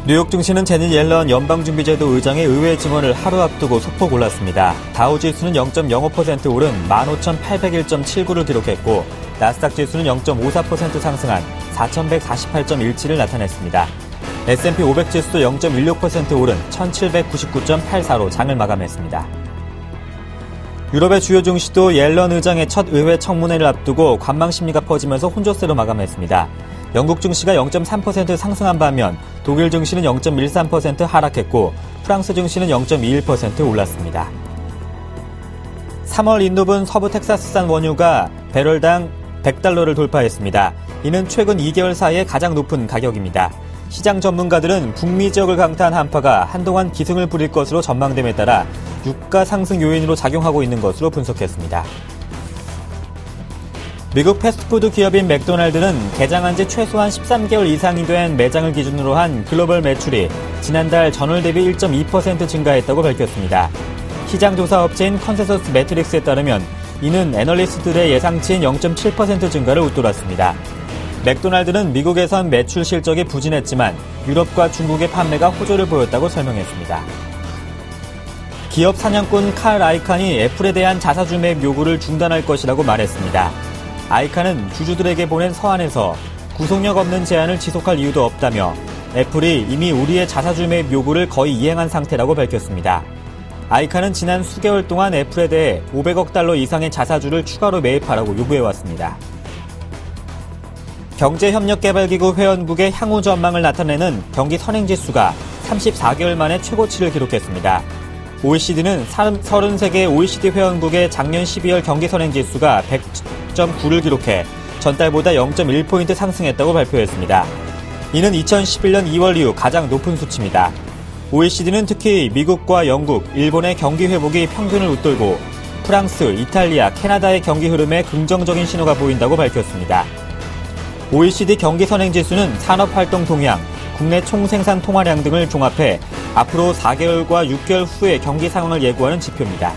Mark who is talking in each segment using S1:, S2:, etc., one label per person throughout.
S1: 뉴욕 증시는 제닛 옐런 연방준비제도 의장의 의회 증언을 하루 앞두고 소폭 올랐습니다. 다우지수는 0.05% 오른 15,801.79를 기록했고 나스닥 지수는 0.54% 상승한 4,148.17을 나타냈습니다. S&P 500 지수도 0.16% 오른 1,799.84로 장을 마감했습니다. 유럽의 주요 증시도 옐런 의장의 첫 의회 청문회를 앞두고 관망 심리가 퍼지면서 혼조세로 마감했습니다. 영국 증시가 0.3% 상승한 반면 독일 증시는 0.13% 하락했고 프랑스 증시는 0.21% 올랐습니다. 3월 인도분 서부 텍사스산 원유가 배럴당 $100를 돌파했습니다. 이는 최근 2개월 사이에 가장 높은 가격입니다. 시장 전문가들은 북미 지역을 강타한 한파가 한동안 기승을 부릴 것으로 전망됨에 따라 유가 상승 요인으로 작용하고 있는 것으로 분석했습니다. 미국 패스트푸드 기업인 맥도날드는 개장한 지 최소한 13개월 이상이 된 매장을 기준으로 한 글로벌 매출이 지난달 전월 대비 1.2% 증가했다고 밝혔습니다. 시장 조사 업체인 컨센서스 매트릭스에 따르면 이는 애널리스트들의 예상치인 0.7% 증가를 웃돌았습니다. 맥도날드는 미국에선 매출 실적이 부진했지만 유럽과 중국의 판매가 호조를 보였다고 설명했습니다. 기업 사냥꾼 칼 아이칸이 애플에 대한 자사주 매입 요구를 중단할 것이라고 말했습니다. 아이칸은 주주들에게 보낸 서한에서 구속력 없는 제한을 지속할 이유도 없다며 애플이 이미 우리의 자사주 매입 요구를 거의 이행한 상태라고 밝혔습니다. 아이칸은 지난 수개월 동안 애플에 대해 $500억 이상의 자사주를 추가로 매입하라고 요구해왔습니다. 경제협력개발기구 회원국의 향후 전망을 나타내는 경기 선행지수가 34개월 만에 최고치를 기록했습니다. OECD는 33개 OECD 회원국의 작년 12월 경기 선행지수가 100.9를 기록해 전달보다 0.1포인트 상승했다고 발표했습니다. 이는 2011년 2월 이후 가장 높은 수치입니다. OECD는 특히 미국과 영국, 일본의 경기 회복이 평균을 웃돌고 프랑스, 이탈리아, 캐나다의 경기 흐름에 긍정적인 신호가 보인다고 밝혔습니다. OECD 경기 선행지수는 산업활동 동향, 국내 총생산 통화량 등을 종합해 앞으로 4개월과 6개월 후의 경기 상황을 예고하는 지표입니다.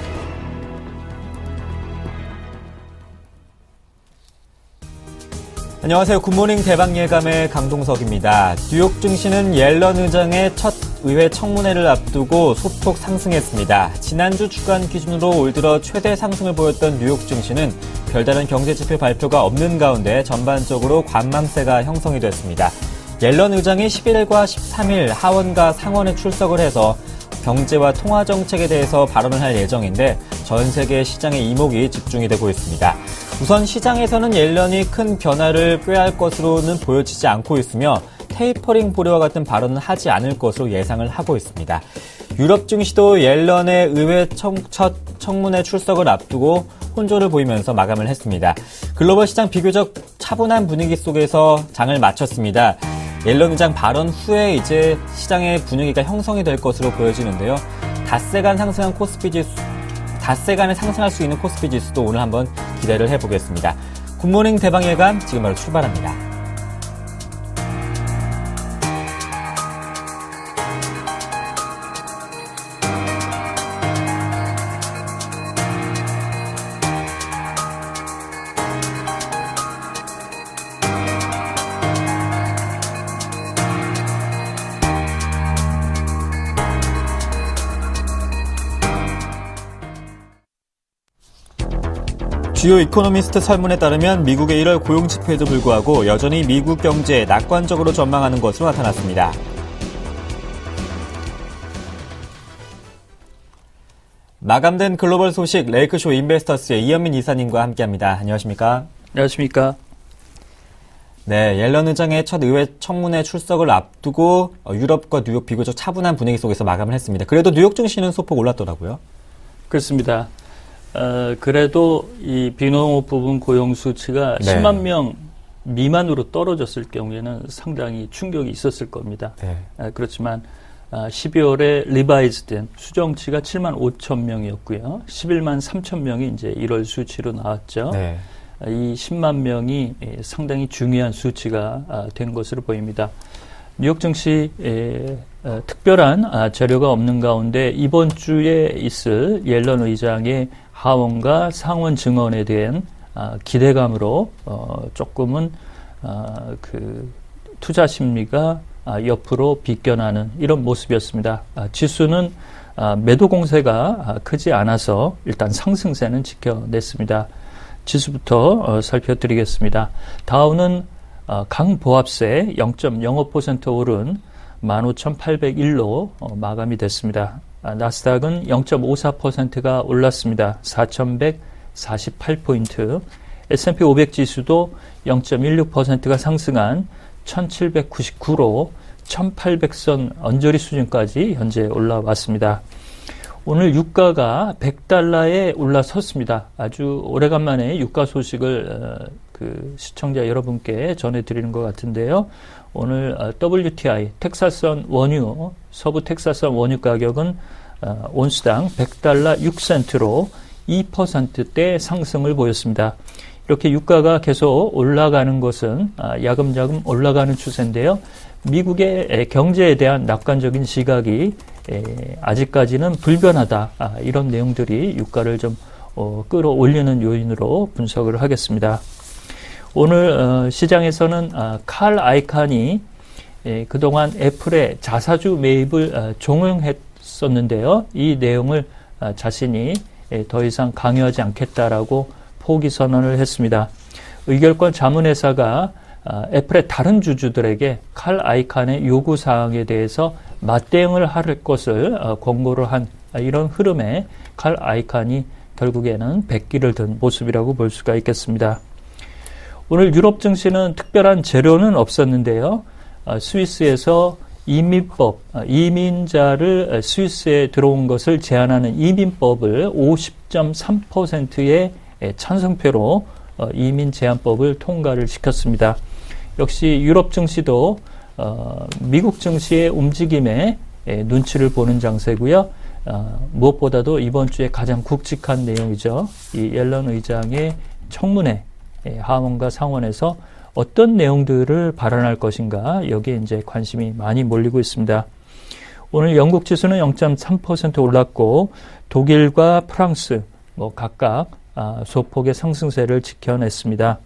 S1: 안녕하세요. 굿모닝 대박예감의 강동석입니다. 뉴욕 증시는 옐런 의장의 첫 의회 청문회를 앞두고 소폭 상승했습니다. 지난주 주간 기준으로 올 들어 최대 상승을 보였던 뉴욕 증시는 별다른 경제지표 발표가 없는 가운데 전반적으로 관망세가 형성이 됐습니다. 옐런 의장이 11일과 13일 하원과 상원에 출석을 해서 경제와 통화정책에 대해서 발언을 할 예정인데 전 세계 시장의 이목이 집중이 되고 있습니다. 우선 시장에서는 옐런이 큰 변화를 꾀할 것으로는 보여지지 않고 있으며 테이퍼링 보류와 같은 발언은 하지 않을 것으로 예상을 하고 있습니다. 유럽 증시도 옐런의 의회 첫 청문회 출석을 앞두고 혼조를 보이면서 마감을 했습니다. 글로벌 시장 비교적 차분한 분위기 속에서 장을 마쳤습니다. 옐런 의장 발언 후에 이제 시장의 분위기가 형성이 될 것으로 보여지는데요. 닷새간에 상승할 수 있는 코스피 지수도 오늘 한번 기대를 해보겠습니다. 굿모닝 대박예감 지금 바로 출발합니다. 주요 이코노미스트 설문에 따르면 미국의 1월 고용지표에도 불구하고 여전히 미국 경제에 낙관적으로 전망하는 것으로 나타났습니다. 마감된 글로벌 소식 레이크쇼 인베스터스의 이현민 이사님과 함께합니다. 안녕하십니까?
S2: 안녕하십니까?
S1: 네, 옐런 의장의 첫 의회 청문회 출석을 앞두고 유럽과 뉴욕 비교적 차분한 분위기 속에서 마감을 했습니다. 그래도 뉴욕 증시는 소폭 올랐더라고요.
S2: 그렇습니다. 그래도 이 비농업 부분 고용 수치가 10만 명 미만으로 떨어졌을 경우에는 상당히 충격이 있었을 겁니다. 네. 그렇지만 12월에 리바이즈된 수정치가 7만 5천 명이었고요. 11만 3천 명이 이제 1월 수치로 나왔죠. 네. 이 10만 명이 상당히 중요한 수치가 된 것으로 보입니다. 뉴욕 증시 특별한 재료가 없는 가운데 이번 주에 있을 옐런 의장의 하원과 상원 증언에 대한 기대감으로 조금은 그 투자 심리가 옆으로 비껴나는 이런 모습이었습니다. 지수는 매도 공세가 크지 않아서 일단 상승세는 지켜냈습니다. 지수부터 살펴드리겠습니다. 다우는 강보합세 0.05% 오른 15,801로 마감이 됐습니다. 나스닥은 0.54%가 올랐습니다. 4,148포인트. S&P 500 지수도 0.16%가 상승한 1,799로 1,800선 언저리 수준까지 현재 올라왔습니다. 오늘 유가가 $100에 올라섰습니다. 아주 오래간만에 유가 소식을 시청자 여러분께 전해드리는 것 같은데요. 오늘 WTI 텍사스선 원유, 서부 텍사스선 원유 가격은 온수당 $100 6센트로 2%대 상승을 보였습니다. 이렇게 유가가 계속 올라가는 것은 야금야금 올라가는 추세인데요. 미국의 경제에 대한 낙관적인 시각이 아직까지는 불변하다. 이런 내용들이 유가를 좀 끌어올리는 요인으로 분석을 하겠습니다. 오늘 시장에서는 칼 아이칸이 그동안 애플의 자사주 매입을 종용했었는데요. 이 내용을 자신이 더 이상 강요하지 않겠다라고 포기 선언을 했습니다. 의결권 자문회사가 애플의 다른 주주들에게 칼 아이칸의 요구사항에 대해서 맞대응을 할 것을 권고를 한 이런 흐름에 칼 아이칸이 결국에는 백기를 든 모습이라고 볼 수가 있겠습니다. 오늘 유럽 증시는 특별한 재료는 없었는데요. 스위스에서 이민법, 이민자를 스위스에 들어온 것을 제한하는 이민법을 50.3%의 찬성표로 이민 제한법을 통과를 시켰습니다. 역시 유럽 증시도 미국 증시의 움직임에 눈치를 보는 장세고요. 무엇보다도 이번 주에 가장 굵직한 내용이죠. 이 옐런 의장의 청문회 하원과 상원에서 어떤 내용들을 발언할 것인가 여기에 이제 관심이 많이 몰리고 있습니다. 오늘 영국 지수는 0.3% 올랐고 독일과 프랑스 각각 소폭의 상승세를 지켜냈습니다.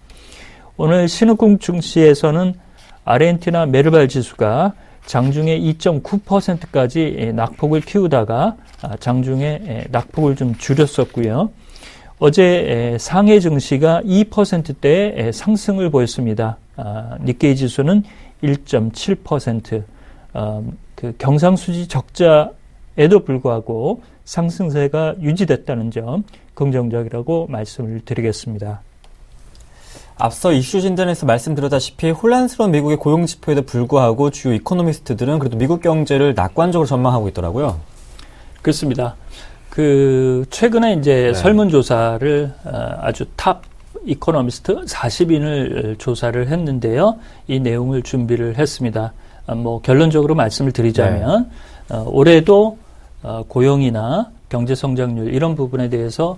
S2: 오늘 신흥국 증시에서는 아르헨티나 메르발 지수가 장중에 2.9%까지 낙폭을 키우다가 장중에 낙폭을 좀 줄였었고요. 어제 상해 증시가 2%대의 상승을 보였습니다. 니케이 지수는 1.7%, 경상수지 적자에도 불구하고 상승세가 유지됐다는 점 긍정적이라고 말씀을 드리겠습니다.
S1: 앞서 이슈 진단에서 말씀드렸다시피 혼란스러운 미국의 고용 지표에도 불구하고 주요 이코노미스트들은 그래도 미국 경제를 낙관적으로 전망하고 있더라고요.
S2: 그렇습니다. 최근에 이제 설문조사를 아주 탑 이코노미스트 40인을 조사를 했는데요. 이 내용을 준비를 했습니다. 결론적으로 말씀을 드리자면, 올해도 고용이나 경제 성장률 이런 부분에 대해서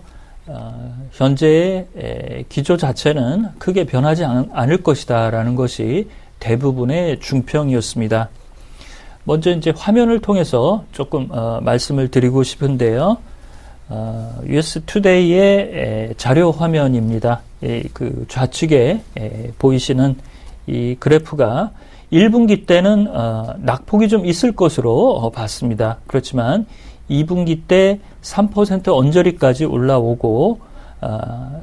S2: 현재의 기조 자체는 크게 변하지 않을 것이다라는 것이 대부분의 중평이었습니다. 먼저 이제 화면을 통해서 조금 말씀을 드리고 싶은데요. US 투데이의 자료 화면입니다. 좌측에 보이시는 이 그래프가 1분기 때는 낙폭이 좀 있을 것으로 봤습니다. 그렇지만 2분기 때 3% 언저리까지 올라오고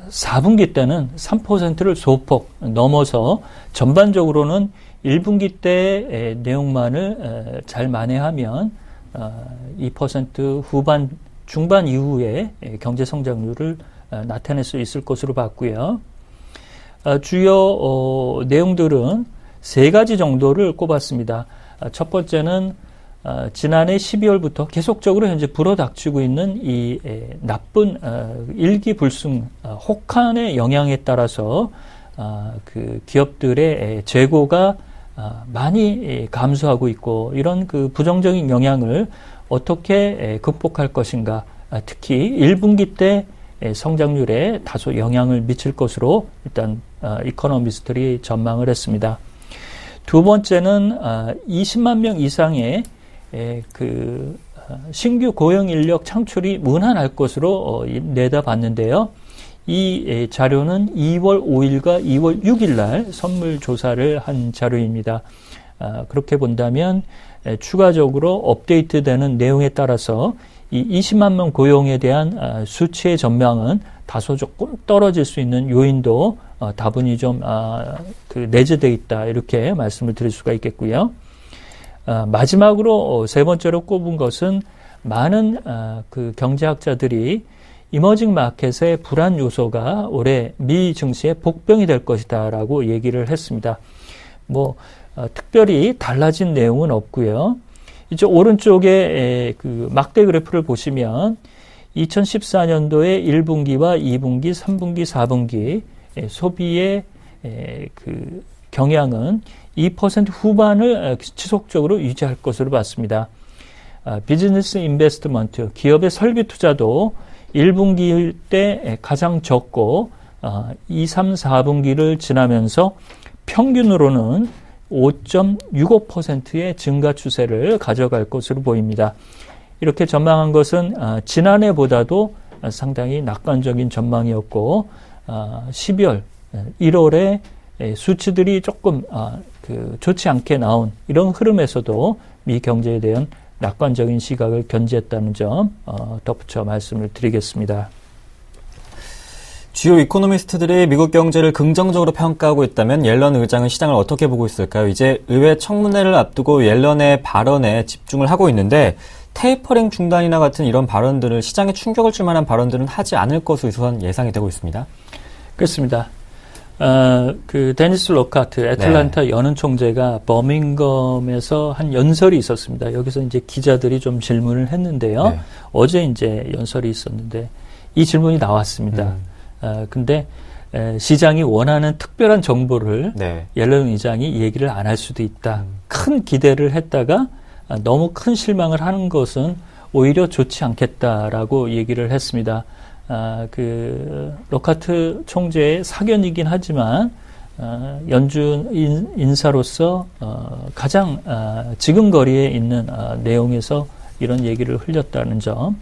S2: 4분기 때는 3%를 소폭 넘어서 전반적으로는 1분기 때의 내용만을 잘 만회하면 2% 중반 이후에 경제 성장률을 나타낼 수 있을 것으로 봤고요. 주요 내용들은 세 가지 정도를 꼽았습니다. 첫 번째는 지난해 12월부터 계속적으로 현재 불어닥치고 있는 이 나쁜 일기불순 혹한의 영향에 따라서 기업들의 재고가 많이 감소하고 있고 이런 부정적인 영향을 어떻게 극복할 것인가, 특히 1분기 때 성장률에 다소 영향을 미칠 것으로 일단 이코노미스트들이 전망을 했습니다. 두 번째는 20만 명 이상의 신규 고용 인력 창출이 무난할 것으로 내다봤는데요. 이 자료는 2월 5일과 2월 6일 날 선물 조사를 한 자료입니다. 그렇게 본다면 추가적으로 업데이트되는 내용에 따라서 이 20만 명 고용에 대한 수치의 전망은 다소 조금 떨어질 수 있는 요인도 다분히 좀 내재되어 있다 이렇게 말씀을 드릴 수가 있겠고요. 마지막으로 세 번째로 꼽은 것은 많은 그 경제학자들이 이머징 마켓의 불안 요소가 올해 미 증시의 복병이 될 것이다라고 얘기를 했습니다. 특별히 달라진 내용은 없고요. 이제 오른쪽에 그 막대 그래프를 보시면 2014년도에 1분기와 2분기, 3분기, 4분기 소비의 그 경향은 2% 후반을 지속적으로 유지할 것으로 봤습니다. 비즈니스 인베스트먼트, 기업의 설비 투자도 1분기일 때 가장 적고 2, 3, 4분기를 지나면서 평균으로는 5.65%의 증가 추세를 가져갈 것으로 보입니다. 이렇게 전망한 것은 지난해보다도 상당히 낙관적인 전망이었고 12월, 1월에 수치들이 조금 좋지 않게 나온 이런 흐름에서도 미 경제에 대한 낙관적인 시각을 견지했다는 점 덧붙여 말씀을 드리겠습니다.
S1: 주요 이코노미스트들이 미국 경제를 긍정적으로 평가하고 있다면 옐런 의장은 시장을 어떻게 보고 있을까요? 이제 의회 청문회를 앞두고 옐런의 발언에 집중을 하고 있는데 테이퍼링 중단이나 같은 이런 발언들을 시장에 충격을 줄 만한 발언들은 하지 않을 것으로 우선 예상이 되고 있습니다.
S2: 그렇습니다. 그 데니스 로카트 애틀란타 연은 총재가 버밍엄에서 한 연설이 있었습니다. 여기서 이제 기자들이 좀 질문을 했는데요. 어제 이제 연설이 있었는데 이 질문이 나왔습니다. 근데 시장이 원하는 특별한 정보를 옐런 의장이 얘기를 안 할 수도 있다. 큰 기대를 했다가 너무 큰 실망을 하는 것은 오히려 좋지 않겠다라고 얘기를 했습니다. 그 로카트 총재의 사견이긴 하지만 연준 인사로서 가장 지근거리에 있는 내용에서 이런 얘기를 흘렸다는 점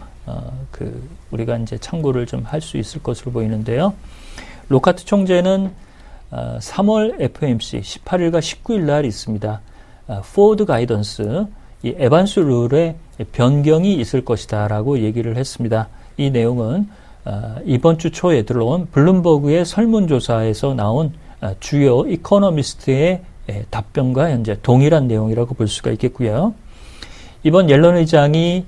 S2: 우리가 이제 참고를 좀 할 수 있을 것으로 보이는데요. 로카트 총재는 3월 FOMC 18일과 19일 날 있습니다. 포워드 가이던스 이 에반스 룰의 변경이 있을 것이다라고 얘기를 했습니다. 이 내용은 이번 주 초에 들어온 블룸버그의 설문조사에서 나온 주요 이코노미스트의 답변과 현재 동일한 내용이라고 볼 수가 있겠고요. 이번 옐런 의장이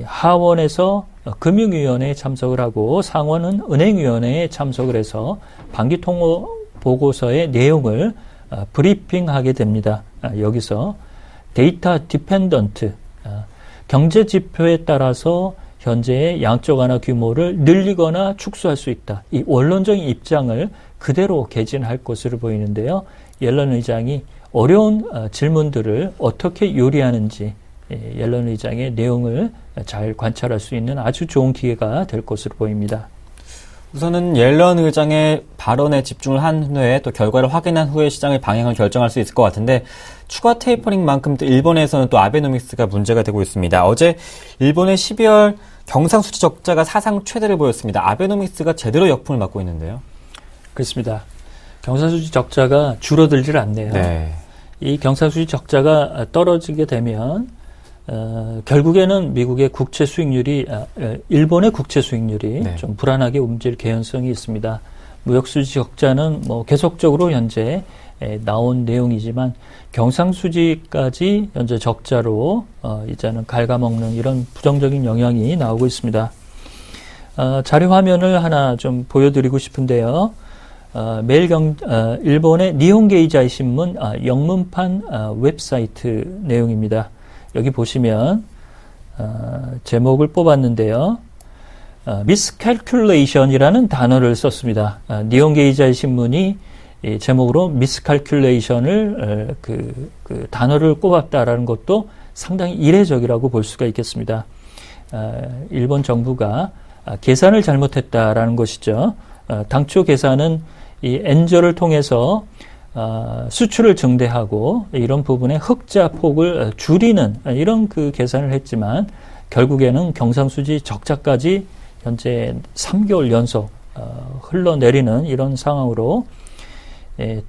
S2: 하원에서 금융위원회에 참석을 하고 상원은 은행위원회에 참석을 해서 반기통화 보고서의 내용을 브리핑하게 됩니다. 여기서 데이터 디펜던트, 경제 지표에 따라서 현재의 양적 완화 규모를 늘리거나 축소할 수 있다. 이 원론적인 입장을 그대로 개진할 것으로 보이는데요. 옐런 의장이 어려운 질문들을 어떻게 요리하는지 옐런 의장의 내용을 잘 관찰할 수 있는 아주 좋은 기회가 될 것으로 보입니다.
S1: 우선은 옐런 의장의 발언에 집중을 한 후에 또 결과를 확인한 후에 시장의 방향을 결정할 수 있을 것 같은데 추가 테이퍼링만큼 또 일본에서는 또 아베노믹스가 문제가 되고 있습니다. 어제 일본의 12월 경상수지 적자가 사상 최대를 보였습니다. 아베노믹스가 제대로 역풍을 맞고 있는데요.
S2: 그렇습니다. 경상수지 적자가 줄어들질 않네요. 이 경상수지 적자가 떨어지게 되면 결국에는 미국의 국채 수익률이 일본의 국채 수익률이 좀 불안하게 움직일 개연성이 있습니다. 무역수지 적자는 계속적으로 현재 나온 내용이지만 경상수지까지 현재 적자로 이제는 갉아먹는 이런 부정적인 영향이 나오고 있습니다. 자료 화면을 하나 좀 보여드리고 싶은데요. 일본의 니혼게이자이 신문 영문판 웹사이트 내용입니다. 여기 보시면 제목을 뽑았는데요. miscalculation이라는 단어를 썼습니다. 니혼게이자이 신문이 제목으로 miscalculation을 그 단어를 꼽았다라는 것도 상당히 이례적이라고 볼 수가 있겠습니다. 일본 정부가 계산을 잘못했다라는 것이죠. 당초 계산은 이 엔저를 통해서 수출을 증대하고 이런 부분의 흑자 폭을 줄이는 이런 그 계산을 했지만 결국에는 경상수지 적자까지 현재 3개월 연속 흘러내리는 이런 상황으로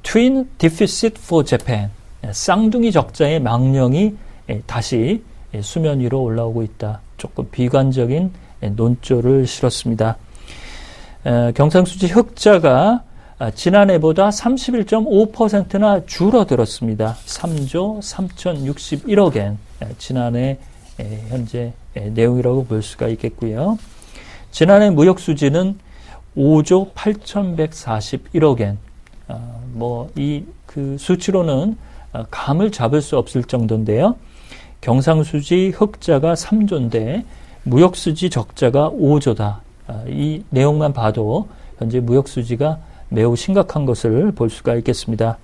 S2: Twin Deficit for Japan 쌍둥이 적자의 망령이 다시 수면 위로 올라오고 있다. 조금 비관적인 논조를 실었습니다. 경상수지 흑자가 지난해보다 31.5%나 줄어들었습니다. 3조 3,061억엔 지난해 현재 내용이라고 볼 수가 있겠고요. 지난해 무역수지는 5조 8,141억엔 그 수치로는 감을 잡을 수 없을 정도인데요. 경상수지 흑자가 3조인데 무역수지 적자가 5조다. 이 내용만 봐도 현재 무역수지가 매우 심각한 것을 볼 수가 있겠습니다.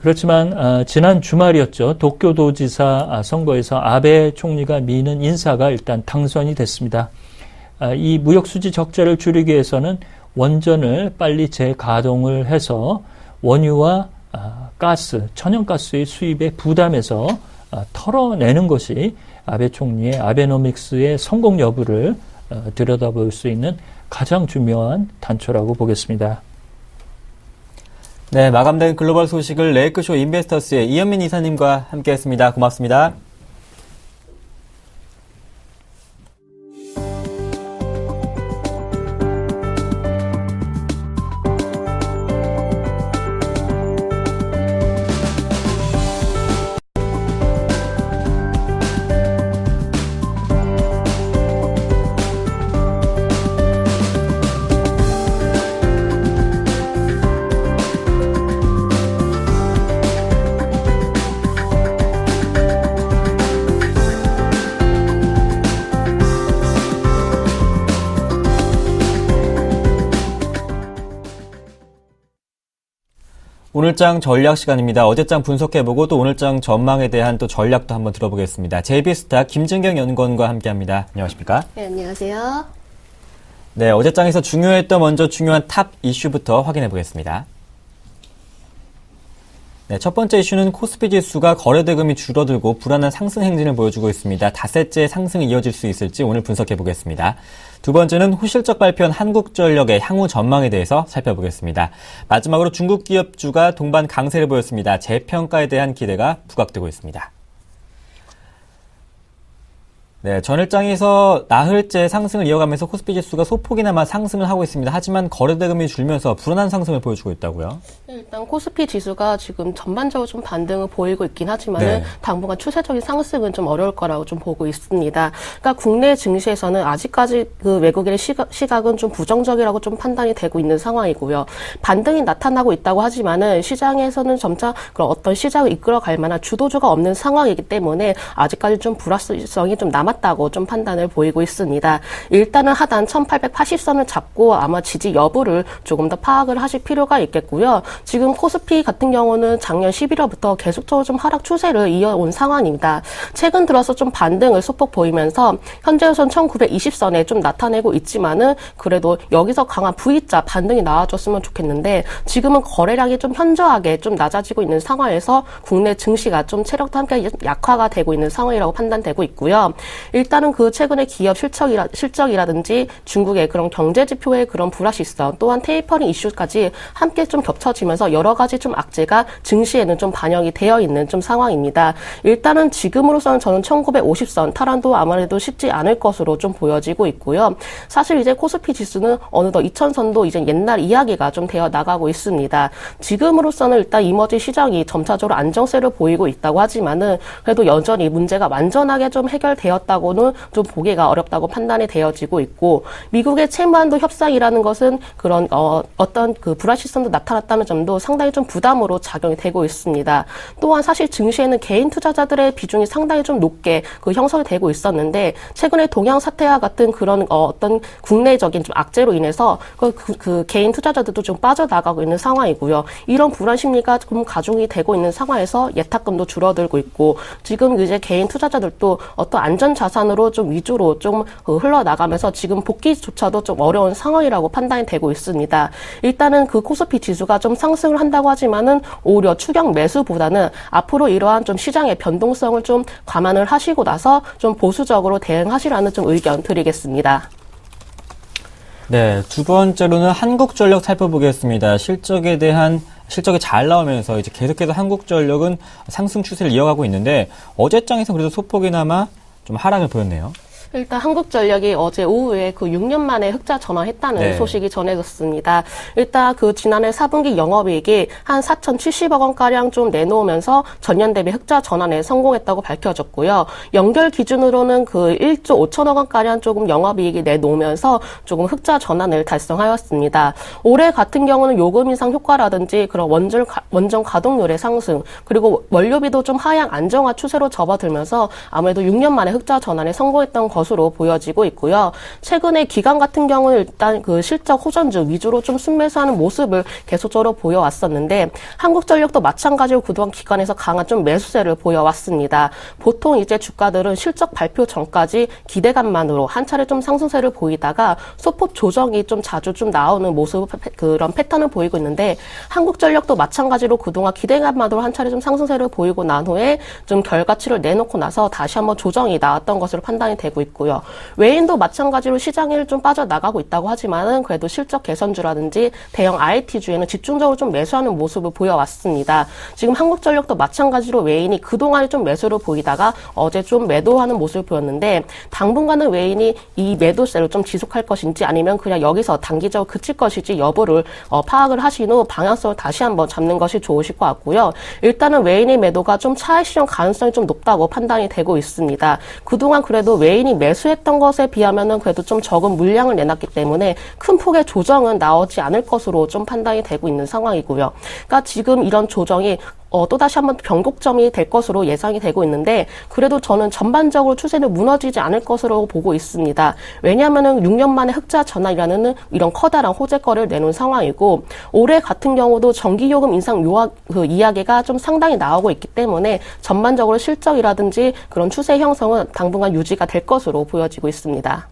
S2: 그렇지만 지난 주말이었죠. 도쿄도지사 선거에서 아베 총리가 미는 인사가 일단 당선이 됐습니다. 이 무역수지 적자를 줄이기 위해서는 원전을 빨리 재가동을 해서 원유와 가스, 천연가스의 수입에 부담해서 털어내는 것이 아베 총리의 아베노믹스의 성공 여부를 들여다볼 수 있는 가장 중요한 단초라고 보겠습니다.
S1: 네, 마감된 글로벌 소식을 레이크쇼 인베스터스의 이현민 이사님과 함께했습니다. 고맙습니다. 오늘장 전략 시간입니다. 어제장 분석해보고 또 오늘장 전망에 대한 또 전략도 한번 들어보겠습니다. JB스타 김진경 연구원과 함께합니다. 안녕하십니까?
S3: 네, 안녕하세요.
S1: 네, 어제장에서 먼저 중요한 탑 이슈부터 확인해보겠습니다. 네, 첫 번째 이슈는 코스피 지수가 거래 대금이 줄어들고 불안한 상승 행진을 보여주고 있습니다. 닷새째 상승이 이어질 수 있을지 오늘 분석해보겠습니다. 두 번째는 후실적 발표한 한국전력의 향후 전망에 대해서 살펴보겠습니다. 마지막으로 중국 기업주가 동반 강세를 보였습니다. 재평가에 대한 기대가 부각되고 있습니다. 네, 전일장에서 나흘째 상승을 이어가면서 코스피 지수가 소폭이나마 상승을 하고 있습니다. 하지만 거래 대금이 줄면서 불안한 상승을 보여주고 있다고요?
S3: 네, 일단 코스피 지수가 지금 전반적으로 좀 반등을 보이고 있긴 하지만
S1: 네.
S3: 당분간 추세적인 상승은 좀 어려울 거라고 좀 보고 있습니다. 그러니까 국내 증시에서는 아직까지 그 외국인의 시각은 좀 부정적이라고 좀 판단이 되고 있는 상황이고요. 반등이 나타나고 있다고 하지만은 시장에서는 점차 그런 어떤 시장을 이끌어갈 만한 주도주가 없는 상황이기 때문에 아직까지 좀 불확실성이 좀 남았다고 좀 판단을 보이고 있습니다. 일단은 하단 1880선을 잡고 아마 지지 여부를 조금 더 파악을 하실 필요가 있겠고요. 지금 코스피 같은 경우는 작년 11월부터 계속적으로 좀 하락 추세를 이어온 상황입니다. 최근 들어서 좀 반등을 소폭 보이면서 현재우선 1920선에 좀 나타내고 있지만은 그래도 여기서 강한 V자 반등이 나와줬으면 좋겠는데 지금은 거래량이 좀 현저하게 좀 낮아지고 있는 상황에서 국내 증시가 좀 체력도 함께 약화가 되고 있는 상황이라고 판단되고 있고요. 일단은 그 최근의 기업 실적이라든지 중국의 그런 경제 지표의 그런 불확실성 또한 테이퍼링 이슈까지 함께 좀 겹쳐지면서 여러 가지 좀 악재가 증시에는 좀 반영이 되어 있는 좀 상황입니다. 일단은 지금으로서는 저는 1950선 탈환도 아무래도 쉽지 않을 것으로 좀 보여지고 있고요. 사실 이제 코스피 지수는 어느덧 2000선도 이제 옛날 이야기가 좀 되어 나가고 있습니다. 지금으로서는 일단 이머지 시장이 점차적으로 안정세를 보이고 있다고 하지만은 그래도 여전히 문제가 완전하게 좀 해결되었다고는 좀 보기가 어렵다고 판단이 되어지고 있고 미국의 채무한도 협상이라는 것은 그런 어떤 그 불확실성도 나타났다는 점도 상당히 좀 부담으로 작용이 되고 있습니다. 또한 사실 증시에는 개인 투자자들의 비중이 상당히 좀 높게 그 형성이 되고 있었는데 최근에 동양 사태와 같은 그런 어떤 국내적인 좀 악재로 인해서 그 개인 투자자들도 좀 빠져나가고 있는 상황이고요. 이런 불안 심리가 좀 가중이 되고 있는 상황에서 예탁금도 줄어들고 있고 지금 이제 개인 투자자들도 어떤 안전 자산으로 좀 위주로 좀 흘러나가면서 지금 복귀조차도 좀 어려운 상황이라고 판단이 되고 있습니다. 일단은 그 코스피 지수가 좀 상승을 한다고 하지만은 오히려 추격 매수보다는 앞으로 이러한 좀 시장의 변동성을 좀 감안을 하시고 나서 좀 보수적으로 대응하시라는 좀 의견 드리겠습니다.
S1: 네, 두 번째로는 한국전력 살펴보겠습니다. 실적에 대한 실적이 잘 나오면서 이제 계속해서 한국전력은 상승 추세를 이어가고 있는데 어제장에서 그래도 소폭이나마 좀 하락을 보였네요.
S3: 일단 한국전력이 어제 오후에 그 6년 만에 흑자 전환했다는
S1: 네.
S3: 소식이 전해졌습니다. 일단 그 지난해 4분기 영업이익이 한 4,070억 원가량 좀 내놓으면서 전년 대비 흑자 전환에 성공했다고 밝혀졌고요. 연결 기준으로는 그 1조 5천억 원가량 조금 영업이익이 내놓으면서 조금 흑자 전환을 달성하였습니다. 올해 같은 경우는 요금 인상 효과라든지 그런 원전 가동률의 상승, 그리고 원료비도 좀 하향 안정화 추세로 접어들면서 아무래도 6년 만에 흑자 전환에 성공했던 것으로 보여지고 있고요. 최근에 기관 같은 경우는 일단 그 실적 호전주 위주로 좀 순매수하는 모습을 계속적으로 보여왔었는데 한국전력도 마찬가지로 그동안 기관에서 강한 좀 매수세를 보여왔습니다. 보통 이제 주가들은 실적 발표 전까지 기대감만으로 한 차례 좀 상승세를 보이다가 소폭 조정이 좀 자주 좀 나오는 모습, 그런 패턴을 보이고 있는데 한국전력도 마찬가지로 그동안 기대감만으로 한 차례 좀 상승세를 보이고 난 후에 좀 결과치를 내놓고 나서 다시 한번 조정이 나왔던 것으로 판단이 되고 있고요. 외인도 마찬가지로 시장을 좀 빠져나가고 있다고 하지만은 그래도 실적 개선주라든지 대형 IT주에는 집중적으로 좀 매수하는 모습을 보여왔습니다. 지금 한국전력도 마찬가지로 외인이 그동안에 좀 매수를 보이다가 어제 좀 매도하는 모습을 보였는데 당분간은 외인이 이 매도세를 좀 지속할 것인지 아니면 그냥 여기서 단기적으로 그칠 것인지 여부를 파악을 하신 후 방향성을 다시 한번 잡는 것이 좋으실 것 같고요. 일단은 외인의 매도가 좀 차익 실현 가능성이 좀 높다고 판단이 되고 있습니다. 그동안 그래도 외인이 매수했던 것에 비하면은 그래도 좀 적은 물량을 내놨기 때문에 큰 폭의 조정은 나오지 않을 것으로 좀 판단이 되고 있는 상황이고요. 그러니까 지금 이런 조정이 또다시 한번 변곡점이 될 것으로 예상이 되고 있는데 그래도 저는 전반적으로 추세는 무너지지 않을 것으로 보고 있습니다. 왜냐하면은 6년 만에 흑자 전환이라는 이런 커다란 호재거리를 내놓은 상황이고 올해 같은 경우도 전기요금 인상 이야기가 좀 상당히 나오고 있기 때문에 전반적으로 실적이라든지 그런 추세 형성은 당분간 유지가 될 것으로 보여지고 있습니다.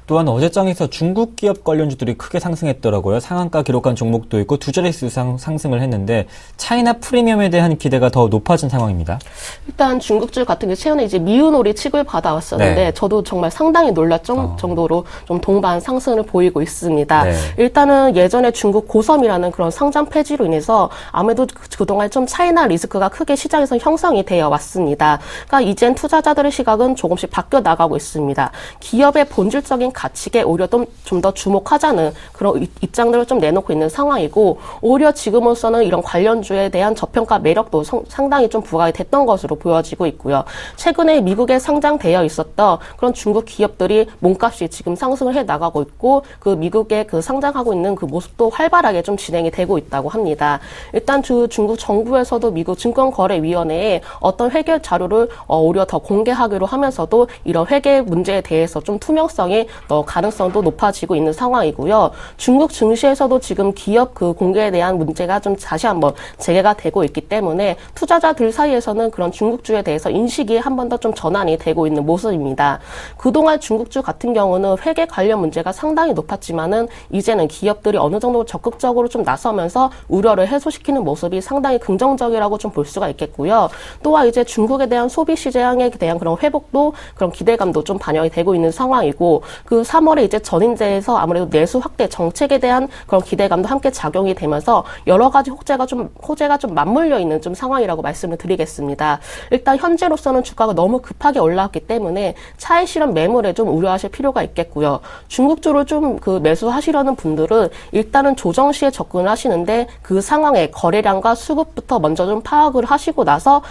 S1: 또한 어제장에서 중국 기업 관련주들이 크게 상승했더라고요. 상한가 기록한 종목도 있고 두 자릿수 이상 상승을 했는데 차이나 프리미엄에 대한 기대가 더 높아진 상황입니다.
S3: 일단 중국주 같은 게 최근에 이제 미운오리 칙을 받아왔었는데
S1: 네.
S3: 저도 정말 상당히 놀랐던 정도로 좀 동반 상승을 보이고 있습니다.
S1: 네.
S3: 일단은 예전에 중국 고섬이라는 그런 상장 폐지로 인해서 아무래도 그동안 좀 차이나 리스크가 크게 시장에서 형성이 되어 왔습니다. 그러니까 이젠 투자자들의 시각은 조금씩 바뀌어 나가고 있습니다. 기업의 본질적인 가치에 오히려 좀 더 주목하자는 그런 입장들을 좀 내놓고 있는 상황이고 오히려 지금으로서는 이런 관련주에 대한 저평가 매력도 상당히 좀 부각이 됐던 것으로 보여지고 있고요. 최근에 미국에 상장되어 있었던 그런 중국 기업들이 몸값이 지금 상승을 해 나가고 있고 그 미국에 그 상장하고 있는 그 모습도 활발하게 좀 진행이 되고 있다고 합니다. 일단 중국 정부에서도 미국 증권거래위원회에 어떤 회계 자료를 오히려 더 공개하기로 하면서도 이런 회계 문제에 대해서 좀 투명성이 가능성도 높아지고 있는 상황이고요. 중국 증시에서도 지금 기업 그 공개에 대한 문제가 좀 다시 한번 재개가 되고 있기 때문에 투자자들 사이에서는 그런 중국주에 대해서 인식이 한 번 더 좀 전환이 되고 있는 모습입니다. 그동안 중국주 같은 경우는 회계 관련 문제가 상당히 높았지만은 이제는 기업들이 어느 정도 적극적으로 좀 나서면서 우려를 해소시키는 모습이 상당히 긍정적이라고 좀 볼 수가 있겠고요. 또한 이제 중국에 대한 소비 시장에 대한 그런 회복도 그런 기대감도 좀 반영이 되고 있는 상황이고 그 3월에 이제 전인제에서 아무래도 내수 확대 정책에 대한 그런 기대감도 함께 작용이 되면서 여러 가지 호재가 좀 맞물려 있는 좀 상황이라고 말씀을 드리겠습니다. 일단 현재로서는 주가가 너무 급하게 올라왔기 때문에 차익 실현 매물에 좀 우려하실 필요가 있겠고요. 중국주를 좀 그 매수하시려는 분들은 일단은 조정 시에 접근을 하시는데 그 상황의 거래량과 수급부터 먼저 좀 파악을 하시고 나서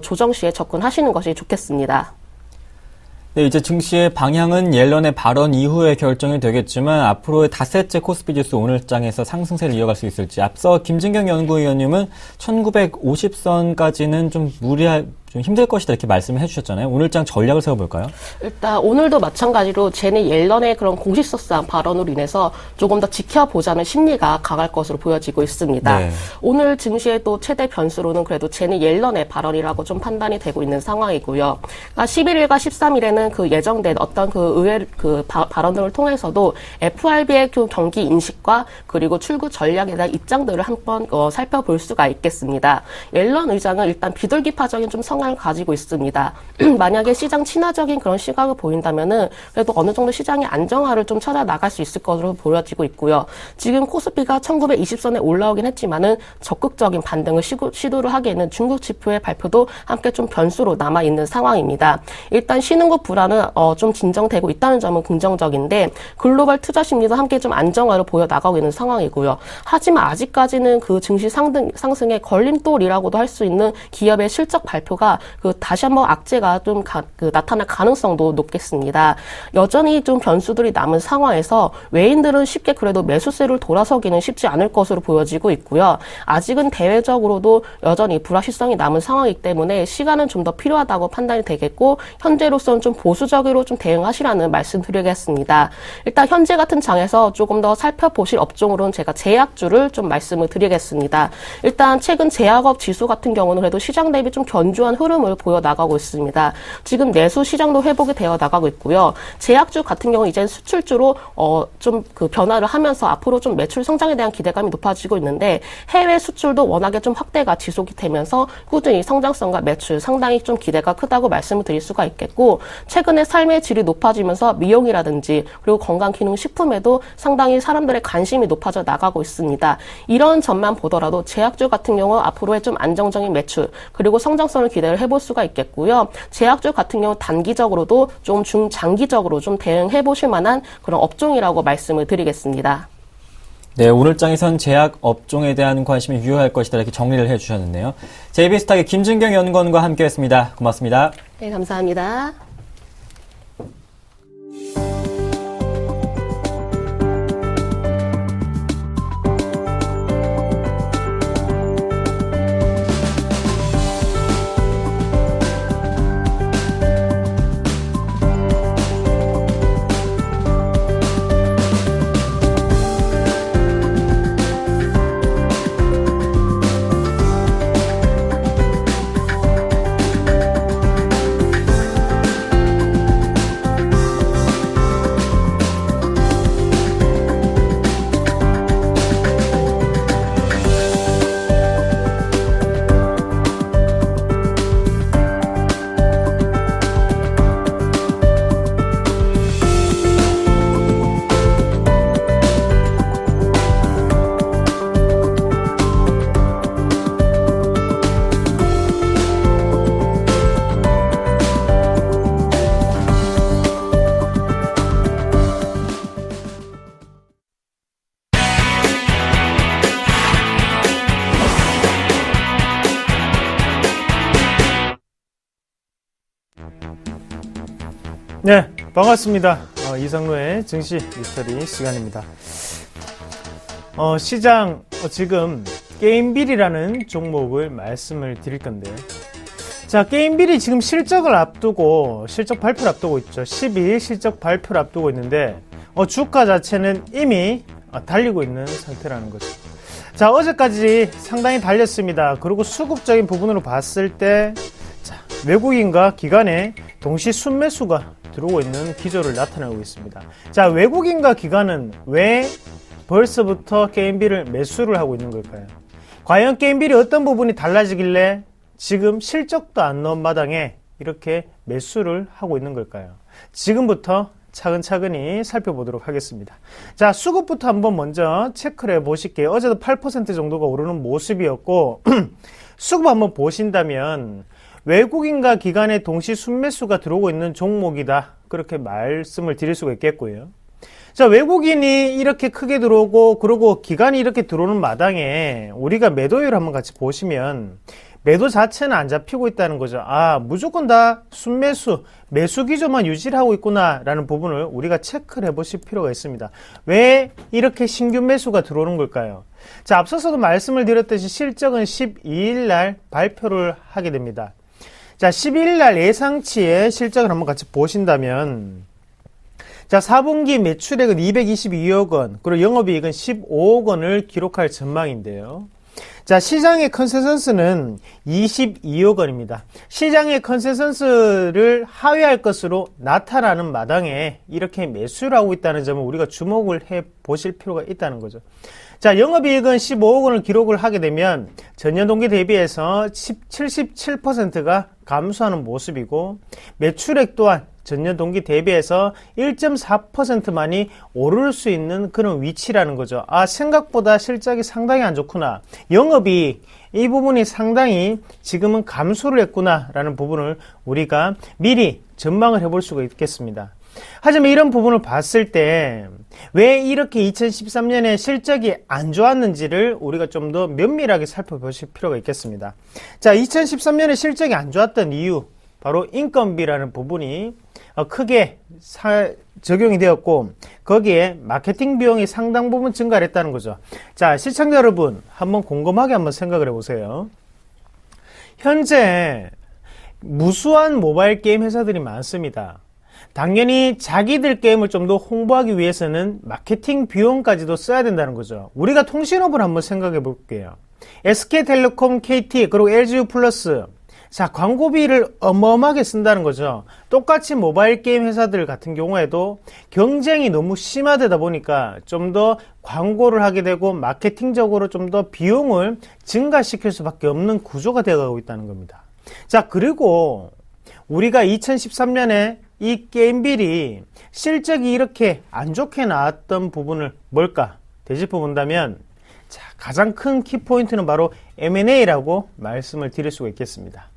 S3: 조정 시에 접근하시는 것이 좋겠습니다.
S1: 네, 이제 증시의 방향은 옐런의 발언 이후에 결정이 되겠지만 앞으로의 닷새째 코스피 지수 오늘장에서 상승세를 이어갈 수 있을지 앞서 김진경 연구위원님은 1950선까지는 좀 힘들 것이다 이렇게 말씀을 해주셨잖아요. 오늘장 전략을 세워볼까요? 일단
S3: 오늘도 마찬가지로 제네 옐런의 그런 공식성상 발언으로 인해서 조금 더 지켜보자는 심리가 강할 것으로 보여지고 있습니다. 네. 오늘 증시의 또 최대 변수로는 그래도 제네 옐런의 발언이라고 좀 판단이 되고 있는 상황이고요. 그러니까 11일과 13일에는 그 예정된 어떤 그 의회 그 발언들을 통해서도 FRB의 그 경기 인식과 그리고 출구 전략에 대한 입장들을 한번 살펴볼 수가 있겠습니다. 옐런 의장은 일단 비둘기파적인 좀 성향 성향을 가지고 있습니다. 만약에 시장 친화적인 그런 시각을 보인다면은 그래도 어느 정도 시장의 안정화를 좀 찾아 나갈 수 있을 것으로 보여지고 있고요. 지금 코스피가 1920선에 올라오긴 했지만은 적극적인 반등을 시도를 하기에는 중국 지표의 발표도 함께 좀 변수로 남아 있는 상황입니다. 일단 신흥국 불안은 좀 진정되고 있다는 점은 긍정적인데 글로벌 투자 심리도 함께 좀 안정화를 보여 나가고 있는 상황이고요. 하지만 아직까지는 그 증시 상승의 걸림돌이라고도 할 수 있는 기업의 실적 발표가 다시 한번 악재가 좀 나타날 가능성도 높겠습니다. 여전히 좀 변수들이 남은 상황에서 외인들은 쉽게 그래도 매수세를 돌아서기는 쉽지 않을 것으로 보여지고 있고요. 아직은 대외적으로도 여전히 불확실성이 남은 상황이기 때문에 시간은 좀 더 필요하다고 판단이 되겠고 현재로서는 좀 보수적으로 좀 대응하시라는 말씀드리겠습니다. 일단 현재 같은 장에서 조금 더 살펴보실 업종으로는 제가 제약주를 좀 말씀을 드리겠습니다. 일단 최근 제약업 지수 같은 경우는 그래도 시장 대비 좀 견조한 흐름을 보여 나가고 있습니다. 지금 내수 시장도 회복이 되어 나가고 있고요. 제약주 같은 경우 이제 수출주로 좀 그 변화를 하면서 앞으로 좀 매출 성장에 대한 기대감이 높아지고 있는데 해외 수출도 워낙에 좀 확대가 지속이 되면서 꾸준히 성장성과 매출 상당히 좀 기대가 크다고 말씀을 드릴 수가 있겠고 최근에 삶의 질이 높아지면서 미용이라든지 그리고 건강기능식품에도 상당히 사람들의 관심이 높아져 나가고 있습니다. 이런 점만 보더라도 제약주 같은 경우 앞으로의 좀 안정적인 매출 그리고 성장성을 기대를 해볼 수가 있겠고요. 제약주 같은 경우 단기적으로도 좀 중장기적으로 좀 대응해 보실 만한 그런 업종이라고 말씀을 드리겠습니다.
S1: 네, 오늘 장에선 제약 업종에 대한 관심이 유효할 것이다 이렇게 정리를 해주셨는데요. JB스탁의 김진경 연구원과 함께했습니다. 고맙습니다.
S3: 네, 감사합니다.
S4: 네, 반갑습니다. 이상로의 증시 미스터리 시간입니다. 시장 지금 게임빌이라는 종목을 말씀을 드릴 건데요. 자, 게임빌이 지금 실적을 앞두고 실적 발표를 앞두고 있죠. 12일 실적 발표를 앞두고 있는데 주가 자체는 이미 달리고 있는 상태라는 거죠. 자, 어제까지 상당히 달렸습니다. 그리고 수급적인 부분으로 봤을 때 외국인과 기관의 동시 순매수가 들어오고 있는 기조를 나타내고 있습니다. 자, 외국인과 기관은 왜 벌써부터 게임빌을 매수를 하고 있는 걸까요? 과연 게임빌이 어떤 부분이 달라지길래 지금 실적도 안 넣은 마당에 이렇게 매수를 하고 있는 걸까요? 지금부터 차근차근히 살펴보도록 하겠습니다. 자, 수급부터 한번 먼저 체크를 해보실게요. 어제도 8% 정도가 오르는 모습이었고 수급 한번 보신다면 외국인과 기관의 동시 순매수가 들어오고 있는 종목이다, 그렇게 말씀을 드릴 수가 있겠고요. 자, 외국인이 이렇게 크게 들어오고 그리고 기관이 이렇게 들어오는 마당에 우리가 매도율 한번 같이 보시면 매도 자체는 안 잡히고 있다는 거죠. 무조건 다 순매수, 매수 기조만 유지를 하고 있구나 라는 부분을 우리가 체크를 해보실 필요가 있습니다. 왜 이렇게 신규 매수가 들어오는 걸까요? 자, 앞서서도 말씀을 드렸듯이 실적은 12일 날 발표를 하게 됩니다. 자, 12일 날 예상치의 실적을 한번 같이 보신다면, 자, 4분기 매출액은 222억 원, 그리고 영업이익은 15억 원을 기록할 전망인데요. 자, 시장의 컨센서스는 22억 원입니다. 시장의 컨센서스를 하회할 것으로 나타나는 마당에 이렇게 매수를 하고 있다는 점을 우리가 주목을 해 보실 필요가 있다는 거죠. 자, 영업이익은 15억 원을 기록을 하게 되면 전년 동기 대비해서 77%가 감소하는 모습이고, 매출액 또한 전년 동기 대비해서 1.4%만이 오를 수 있는 그런 위치라는 거죠. 아, 생각보다 실적이 상당히 안 좋구나. 영업이익, 이 부분이 상당히 지금은 감소를 했구나 라는 부분을 우리가 미리 전망을 해볼 수가 있겠습니다. 하지만 이런 부분을 봤을 때 왜 이렇게 2013년에 실적이 안 좋았는지를 우리가 좀 더 면밀하게 살펴보실 필요가 있겠습니다. 자, 2013년에 실적이 안 좋았던 이유, 바로 인건비라는 부분이 크게 적용이 되었고, 거기에 마케팅 비용이 상당 부분 증가를 했다는 거죠. 자, 시청자 여러분, 한번 곰곰하게 한번 생각을 해보세요. 현재 무수한 모바일 게임 회사들이 많습니다. 당연히 자기들 게임을 좀 더 홍보하기 위해서는 마케팅 비용까지도 써야 된다는 거죠. 우리가 통신업을 한번 생각해 볼게요. SK텔레콤, KT, 그리고 LGU 플러스. 자, 광고비를 어마어마하게 쓴다는 거죠. 똑같이 모바일 게임 회사들 같은 경우에도 경쟁이 너무 심화되다 보니까 좀 더 광고를 하게 되고 마케팅적으로 좀 더 비용을 증가시킬 수밖에 없는 구조가 되어가고 있다는 겁니다. 자, 그리고 우리가 2013년에 이 게임빌이 실적이 이렇게 안 좋게 나왔던 부분을 뭘까 되짚어 본다면, 자, 가장 큰 키포인트는 바로 M&A라고 말씀을 드릴 수가 있겠습니다.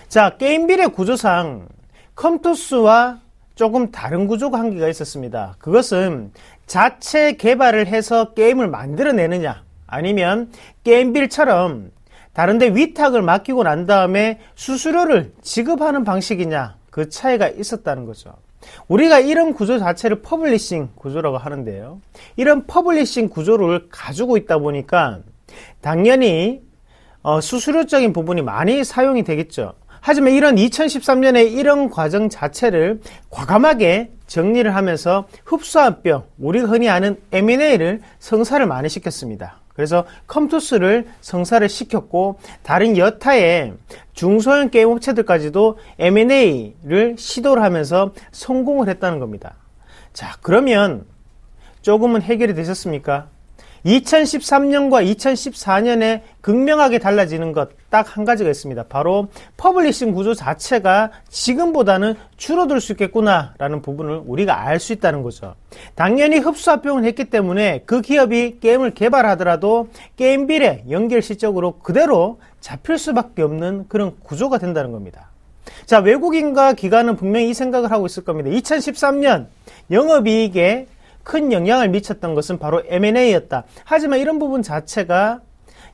S4: 자, 게임빌의 구조상 컴투스와 조금 다른 구조가 한계가 있었습니다. 그것은 자체 개발을 해서 게임을 만들어내느냐, 아니면 게임빌처럼 다른데 위탁을 맡기고 난 다음에 수수료를 지급하는 방식이냐, 그 차이가 있었다는 거죠. 우리가 이런 구조 자체를 퍼블리싱 구조라고 하는데요. 이런 퍼블리싱 구조를 가지고 있다 보니까 당연히 수수료적인 부분이 많이 사용이 되겠죠. 하지만 이런 2013년에 이런 과정 자체를 과감하게 정리를 하면서 흡수합병, 우리가 흔히 아는 M&A를 성사를 많이 시켰습니다. 그래서 컴투스를 성사를 시켰고, 다른 여타의 중소형 게임 업체들까지도 M&A를 시도를 하면서 성공을 했다는 겁니다. 자, 그러면 조금은 해결이 되셨습니까? 2013년과 2014년에 극명하게 달라지는 것 딱 한 가지가 있습니다. 바로 퍼블리싱 구조 자체가 지금보다는 줄어들 수 있겠구나 라는 부분을 우리가 알 수 있다는 거죠. 당연히 흡수합병을 했기 때문에 그 기업이 게임을 개발하더라도 게임빌의 연결 실적으로 그대로 잡힐 수밖에 없는 그런 구조가 된다는 겁니다. 자, 외국인과 기관은 분명히 이 생각을 하고 있을 겁니다. 2013년 영업이익에 큰 영향을 미쳤던 것은 바로 M&A였다. 하지만 이런 부분 자체가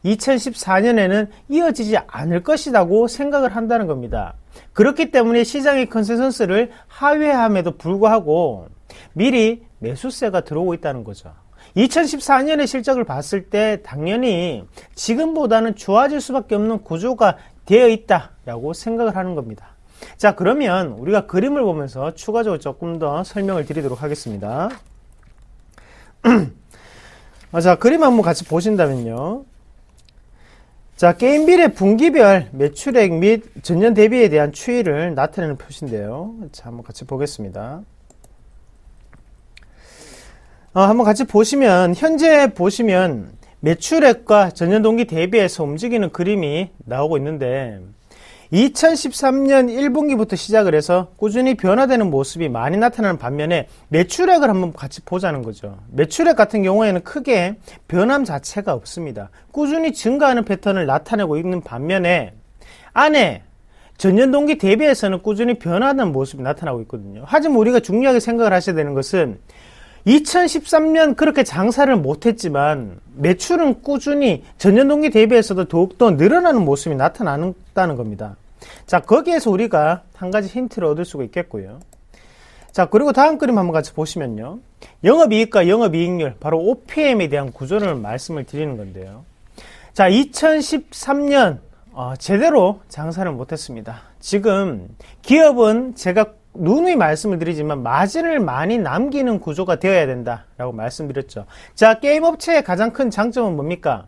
S4: 2014년에는 이어지지 않을 것이라고 생각을 한다는 겁니다. 그렇기 때문에 시장의 컨센서스를 하회함에도 불구하고 미리 매수세가 들어오고 있다는 거죠. 2014년의 실적을 봤을 때 당연히 지금보다는 좋아질 수밖에 없는 구조가 되어 있다라고 생각을 하는 겁니다. 자, 그러면 우리가 그림을 보면서 추가적으로 조금 더 설명을 드리도록 하겠습니다. 자, 그림 한번 같이 보신다면요. 자, 게임빌의 분기별 매출액 및 전년 대비에 대한 추이를 나타내는 표시인데요. 자, 한번 같이 보겠습니다. 한번 같이 보시면, 현재 보시면 매출액과 전년 동기 대비해서 움직이는 그림이 나오고 있는데, 2013년 1분기부터 시작을 해서 꾸준히 변화되는 모습이 많이 나타나는 반면에 매출액을 한번 같이 보자는 거죠. 매출액 같은 경우에는 크게 변함 자체가 없습니다. 꾸준히 증가하는 패턴을 나타내고 있는 반면에 안에 전년 동기 대비해서는 꾸준히 변화하는 모습이 나타나고 있거든요. 하지만 우리가 중요하게 생각을 하셔야 되는 것은 2013년 그렇게 장사를 못했지만 매출은 꾸준히 전년 동기 대비해서도 더욱더 늘어나는 모습이 나타난다는 겁니다. 자, 거기에서 우리가 한 가지 힌트를 얻을 수가 있겠고요. 자, 그리고 다음 그림 한번 같이 보시면요. 영업이익과 영업이익률, 바로 OPM에 대한 구조를 말씀을 드리는 건데요. 자, 2013년 제대로 장사를 못했습니다. 지금 기업은 제가 누누이 말씀을 드리지만 마진을 많이 남기는 구조가 되어야 된다라고 말씀드렸죠. 자, 게임 업체의 가장 큰 장점은 뭡니까?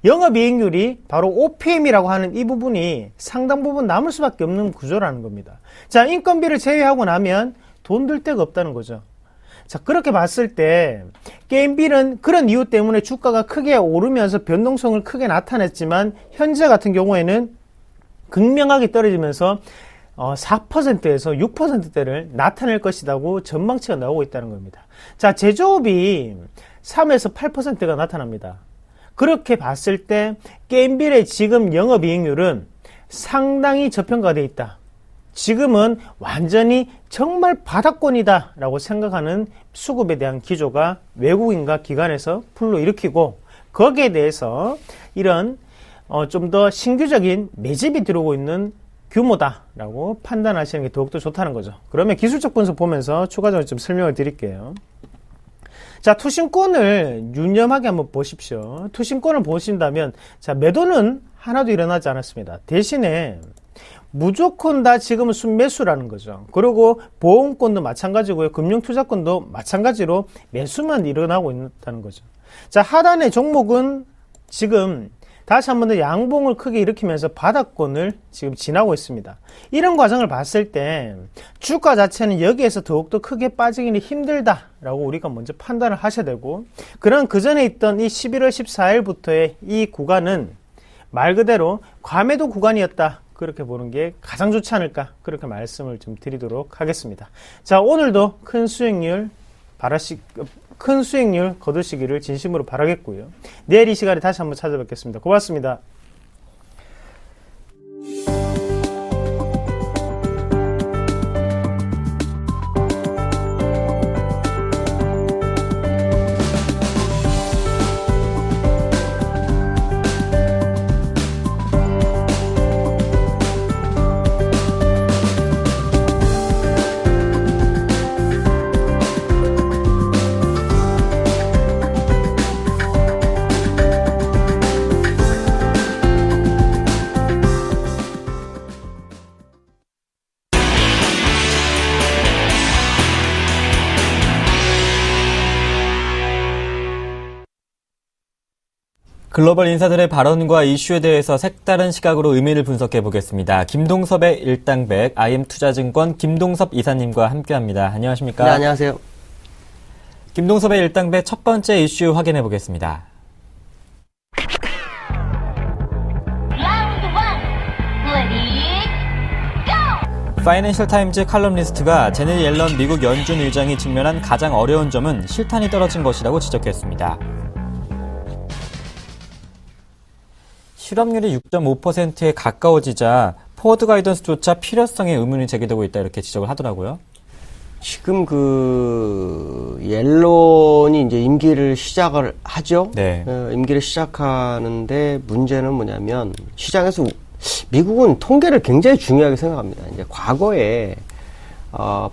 S4: 영업이익률이 바로 OPM이라고 하는 이 부분이 상당 부분 남을 수밖에 없는 구조라는 겁니다. 자, 인건비를 제외하고 나면 돈 들 데가 없다는 거죠. 자, 그렇게 봤을 때 게임빌은 그런 이유 때문에 주가가 크게 오르면서 변동성을 크게 나타냈지만 현재 같은 경우에는 극명하게 떨어지면서 4%에서 6%대를 나타낼 것이라고 전망치가 나오고 있다는 겁니다. 자, 제조업이 3에서 8%가 나타납니다. 그렇게 봤을 때 게임빌의 지금 영업이익률은 상당히 저평가되어 있다. 지금은 완전히 정말 바닥권이다 라고 생각하는 수급에 대한 기조가 외국인과 기관에서 불러일으키고, 거기에 대해서 이런 좀 더 신규적인 매집이 들어오고 있는 규모다 라고 판단하시는 게 더욱더 좋다는 거죠. 그러면 기술적 분석 보면서 추가적으로 좀 설명을 드릴게요. 자, 투신권을 유념하게 한번 보십시오. 투신권을 보신다면, 자, 매도는 하나도 일어나지 않았습니다. 대신에 무조건 다 지금은 순매수라는 거죠. 그리고 보험권도 마찬가지고요. 금융투자권도 마찬가지로 매수만 일어나고 있다는 거죠. 자, 하단의 종목은 지금 다시 한 번 더 양봉을 크게 일으키면서 바닥권을 지금 지나고 있습니다. 이런 과정을 봤을 때 주가 자체는 여기에서 더욱더 크게 빠지기는 힘들다라고 우리가 먼저 판단을 하셔야 되고, 그런 그 전에 있던 이 11월 14일부터의 이 구간은 말 그대로 과매도 구간이었다, 그렇게 보는 게 가장 좋지 않을까, 그렇게 말씀을 좀 드리도록 하겠습니다. 자, 오늘도 큰 수익률 거두시기를 진심으로 바라겠고요. 내일 이 시간에 다시 한번 찾아뵙겠습니다. 고맙습니다.
S1: 글로벌 인사들의 발언과 이슈에 대해서 색다른 시각으로 의미를 분석해 보겠습니다. 김동섭의 일당백, IM투자증권 김동섭 이사님과 함께합니다. 안녕하십니까?
S5: 네, 안녕하세요.
S1: 김동섭의 일당백 첫 번째 이슈 확인해 보겠습니다. 파이낸셜 타임즈 칼럼니스트가 제넷 옐런 미국 연준 의장이 직면한 가장 어려운 점은 실탄이 떨어진 것이라고 지적했습니다. 실업률이 6.5%에 가까워지자 포워드 가이던스조차 필요성에 의문이 제기되고 있다, 이렇게 지적을 하더라고요.
S5: 지금 옐런이 이제 임기를 시작을 하죠.
S1: 네.
S5: 임기를 시작하는데 문제는 뭐냐면, 시장에서 미국은 통계를 굉장히 중요하게 생각합니다. 이제 과거에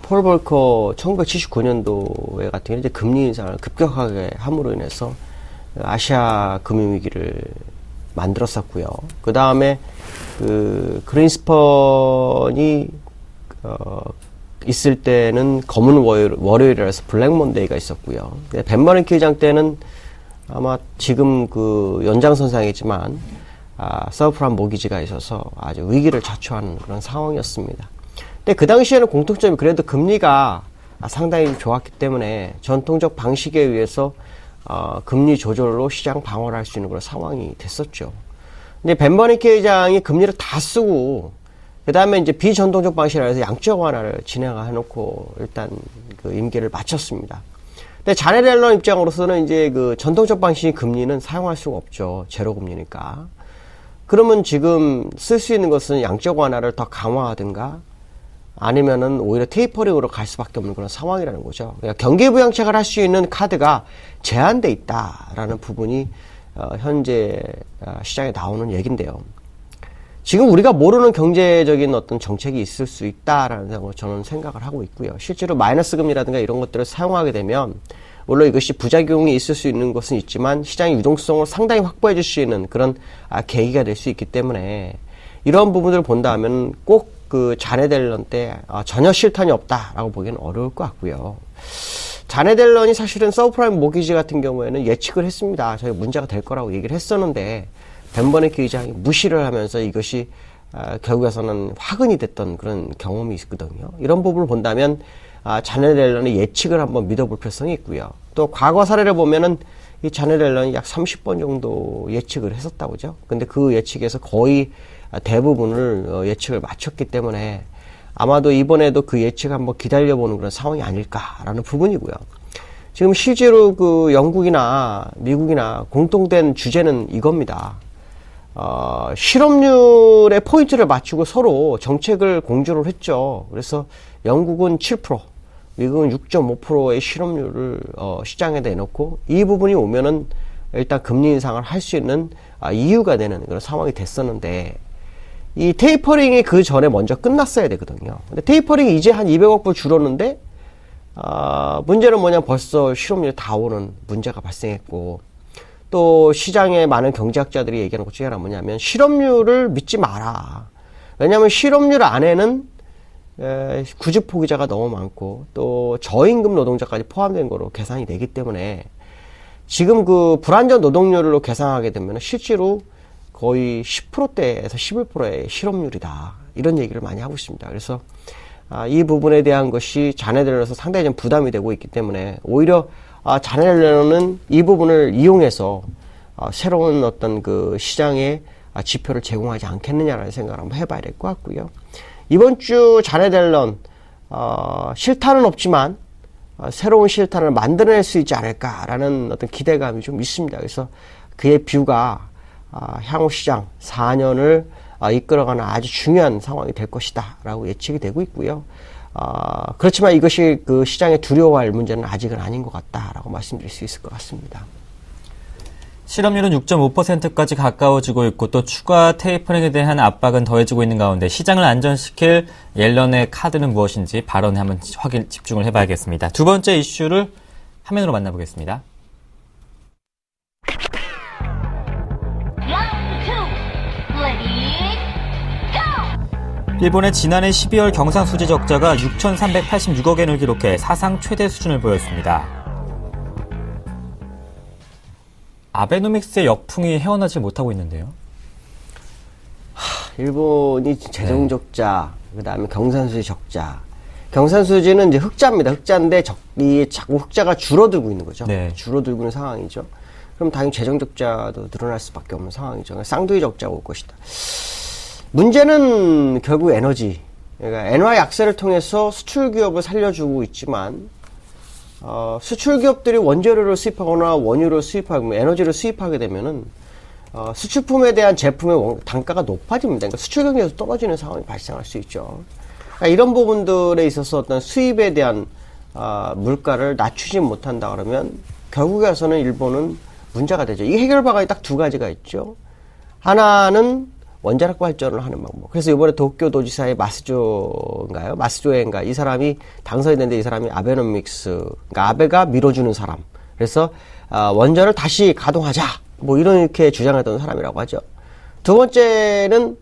S5: 폴 볼커 1979년도에 같은 경우는 이제 금리 인상을 급격하게 함으로 인해서 아시아 금융위기를 만들었었고요. 그 다음에 그린스펀이 있을 때는 검은 월요일이라서 블랙 먼데이가 있었고요. 벤 버냉키 회장 때는 아마 지금 연장선상이지만 서브프라임 모기지가 있어서 아주 위기를 자초하는 그런 상황이었습니다. 근데 그 당시에는 공통점이 그래도 금리가 상당히 좋았기 때문에 전통적 방식에 의해서 금리 조절로 시장 방어를 할 수 있는 그런 상황이 됐었죠. 근데 벤 버냉키 회장이 금리를 다 쓰고, 그 다음에 이제 비전통적 방식이라 해서 양적 완화를 진행해놓고 일단 임기를 마쳤습니다. 근데 자넷 옐런 입장으로서는 이제 전통적 방식의 금리는 사용할 수가 없죠. 제로 금리니까. 그러면 지금 쓸 수 있는 것은 양적 완화를 더 강화하든가, 아니면은 오히려 테이퍼링으로 갈 수밖에 없는 그런 상황이라는 거죠. 그러니까 경기 부양책을 할 수 있는 카드가 제한돼 있다라는 부분이 현재 시장에 나오는 얘긴데요. 지금 우리가 모르는 경제적인 어떤 정책이 있을 수 있다라는 생각으로 저는 생각을 하고 있고요. 실제로 마이너스 금리라든가 이런 것들을 사용하게 되면 물론 이것이 부작용이 있을 수 있는 것은 있지만 시장의 유동성을 상당히 확보해 줄 수 있는 그런 계기가 될 수 있기 때문에 이런 부분들을 본다면 꼭 자넷 옐런 때 전혀 실탄이 없다라고 보기는 어려울 것 같고요. 자넷 옐런이 사실은 서브프라임 모기지 같은 경우에는 예측을 했습니다. 저희 문제가 될 거라고 얘기를 했었는데 벤 버냉키 의장이 무시를 하면서 이것이 결국에서는 화근이 됐던 그런 경험이 있거든요. 이런 부분을 본다면 자넷 옐런의 예측을 한번 믿어볼 필요성이 있고요. 또 과거 사례를 보면은 이 자넷 옐런이 약 30번 정도 예측을 했었다고 그죠. 근데 그 예측에서 거의 대부분을 예측을 맞췄기 때문에 아마도 이번에도 그 예측 한번 기다려보는 그런 상황이 아닐까라는 부분이고요. 지금 실제로 그 영국이나 미국이나 공통된 주제는 이겁니다. 실업률의 포인트를 맞추고 서로 정책을 공조를 했죠. 그래서 영국은 7%, 미국은 6.5%의 실업률을 시장에 내놓고 이 부분이 오면은 일단 금리 인상을 할 수 있는 이유가 되는 그런 상황이 됐었는데 이 테이퍼링이 그 전에 먼저 끝났어야 되거든요. 근데 테이퍼링이 이제 한 200억 불 줄었는데 문제는 뭐냐면 벌써 실업률이 다 오는 문제가 발생했고 또 시장에 많은 경제학자들이 얘기하는 것 중에 하나 뭐냐면 실업률을 믿지 마라. 왜냐하면 실업률 안에는 구직 포기자가 너무 많고 또 저임금 노동자까지 포함된 거로 계산이 되기 때문에 지금 그 불안전 노동률로 계산하게 되면 실제로 거의 10%대에서 11%의 실업률이다. 이런 얘기를 많이 하고 있습니다. 그래서 이 부분에 대한 것이 자네들로서 상당히 좀 부담이 되고 있기 때문에 오히려 자네들은 이 부분을 이용해서 새로운 어떤 그 시장의 지표를 제공하지 않겠느냐라는 생각을 한번 해봐야 될 것 같고요. 이번 주 자넷 옐런 실탄은 없지만 새로운 실탄을 만들어낼 수 있지 않을까라는 어떤 기대감이 좀 있습니다. 그래서 그의 뷰가 향후 시장 4년을 이끌어가는 아주 중요한 상황이 될 것이다 라고 예측이 되고 있고요. 그렇지만 이것이 그 시장에 두려워할 문제는 아직은 아닌 것 같다라고 말씀드릴 수 있을 것 같습니다.
S1: 실업률은 6.5%까지 가까워지고 있고 또 추가 테이퍼링에 대한 압박은 더해지고 있는 가운데 시장을 안전시킬 옐런의 카드는 무엇인지 발언에 한번 집중을 해봐야겠습니다. 두 번째 이슈를 화면으로 만나보겠습니다. 일본의 지난해 12월 경상수지 적자가 6,386억 엔을 기록해 사상 최대 수준을 보였습니다. 아베노믹스의 역풍이 헤어나지 못하고 있는데요.
S5: 일본이 재정 적자, 그 다음에 경상수지 적자. 경상수지는 이제 흑자입니다. 흑자인데 이 자꾸 흑자가 줄어들고 있는 거죠.
S1: 네.
S5: 줄어들고 있는 상황이죠. 그럼 당연히 재정 적자도 늘어날 수밖에 없는 상황이죠. 쌍둥이 적자가 올 것이다. 문제는 결국 에너지. 그러니까 엔화 약세를 통해서 수출 기업을 살려주고 있지만 수출 기업들이 원재료를 수입하거나 원유를 수입하고 에너지를 수입하게 되면은 수출품에 대한 제품의 단가가 높아집니다. 그러니까 수출 경쟁에서 떨어지는 상황이 발생할 수 있죠. 그러니까 이런 부분들에 있어서 어떤 수입에 대한 물가를 낮추지 못한다 그러면 결국에 와서는 일본은 문제가 되죠. 이 해결 방안이 딱 두 가지가 있죠. 하나는 원자력 발전을 하는 방법. 그래서 이번에 도쿄 도지사의 마스조에인가 이 사람이 당선이 됐는데 이 사람이 아베노믹스, 그러니까 아베가 밀어주는 사람. 그래서 원전을 다시 가동하자. 뭐 이렇게 주장했던 사람이라고 하죠. 두 번째는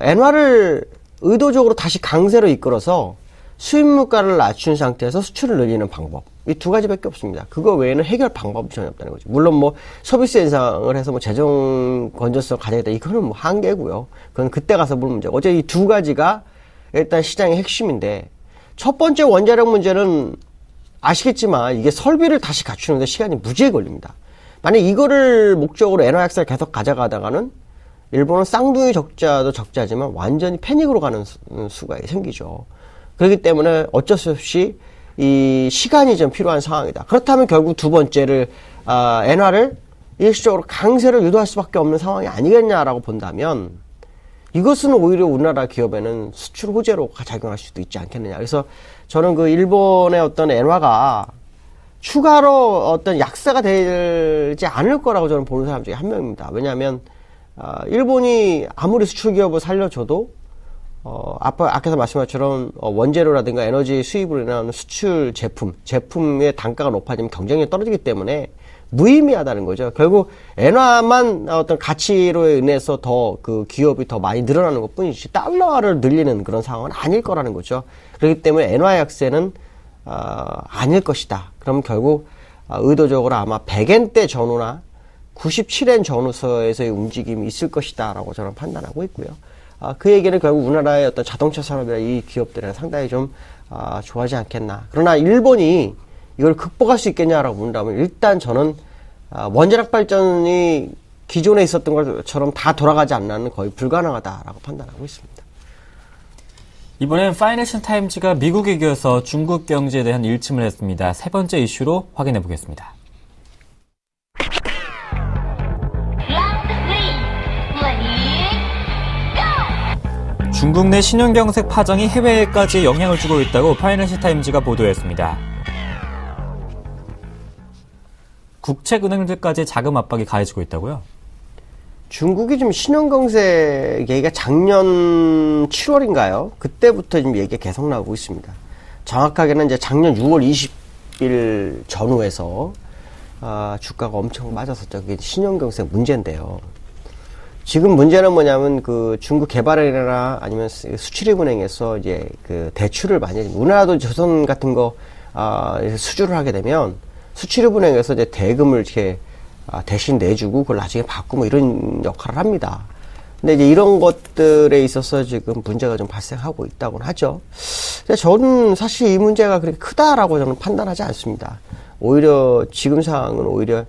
S5: 엔화를 의도적으로 다시 강세로 이끌어서 수입 물가를 낮춘 상태에서 수출을 늘리는 방법. 이 두 가지밖에 없습니다. 그거 외에는 해결 방법이 전혀 없다는 거죠. 물론 뭐 서비스 인상을 해서 뭐 재정 건전성 가져야겠다. 이거는 뭐 한계고요. 그건 그때 가서 볼 문제고. 어제 이 두 가지가 일단 시장의 핵심인데 첫 번째 원자력 문제는 아시겠지만 이게 설비를 다시 갖추는데 시간이 무지하게 걸립니다. 만약 이거를 목적으로 엔화 약세를 계속 가져가다가는 일본은 쌍둥이 적자도 적자지만 완전히 패닉으로 가는 수가 생기죠. 그렇기 때문에 어쩔 수 없이 이 시간이 좀 필요한 상황이다. 그렇다면 결국 두 번째를 엔화를 일시적으로 강세를 유도할 수밖에 없는 상황이 아니겠냐라고 본다면 이것은 오히려 우리나라 기업에는 수출 호재로 작용할 수도 있지 않겠느냐. 그래서 저는 그 일본의 어떤 엔화가 추가로 어떤 약세가 되지 않을 거라고 저는 보는 사람 중에 한 명입니다. 왜냐하면 일본이 아무리 수출 기업을 살려줘도 아까서 말씀한 것처럼 원재료라든가 에너지 수입으로 인한 수출 제품의 단가가 높아지면 경쟁력이 떨어지기 때문에 무의미하다는 거죠. 결국 엔화만 어떤 가치로 인해서 더 그 기업이 더 많이 늘어나는 것 뿐이지 달러를 늘리는 그런 상황은 아닐 거라는 거죠. 그렇기 때문에 엔화 약세는 아닐 것이다. 그럼 결국 의도적으로 아마 100엔대 전후나 97엔 전후서에서의 움직임이 있을 것이다 라고 저는 판단하고 있고요. 그 얘기는 결국 우리나라의 어떤 자동차 산업이나 이 기업들은 상당히 좀 좋아하지 않겠나. 그러나 일본이 이걸 극복할 수 있겠냐라고 묻는다면 일단 저는 원자력 발전이 기존에 있었던 것처럼 다 돌아가지 않는 거의 불가능하다라고 판단하고 있습니다.
S1: 이번엔 파이낸셜 타임즈가 미국에 이어서 중국 경제에 대한 일침을 했습니다. 세 번째 이슈로 확인해 보겠습니다. 중국 내 신용경색 파장이 해외에까지 영향을 주고 있다고 파이낸셜 타임즈가 보도했습니다. 국책은행들까지 자금 압박이 가해지고 있다고요?
S5: 중국이 지금 신용경색 얘기가 작년 7월인가요? 그때부터 지금 얘기가 계속 나오고 있습니다. 정확하게는 이제 작년 6월 20일 전후에서 주가가 엄청 맞았었죠. 그게 신용경색 문제인데요. 지금 문제는 뭐냐면 그 중국 개발은행이나 아니면 수출입은행에서 이제 그 대출을 많이 우리나라도 조선 같은 거 수주를 하게 되면 수출입은행에서 이제 대금을 이렇게 대신 내주고 그걸 나중에 받고 뭐 이런 역할을 합니다. 근데 이제 이런 것들에 있어서 지금 문제가 좀 발생하고 있다고는 하죠. 근데 저는 사실 이 문제가 그렇게 크다라고 저는 판단하지 않습니다. 오히려 지금 상황은 오히려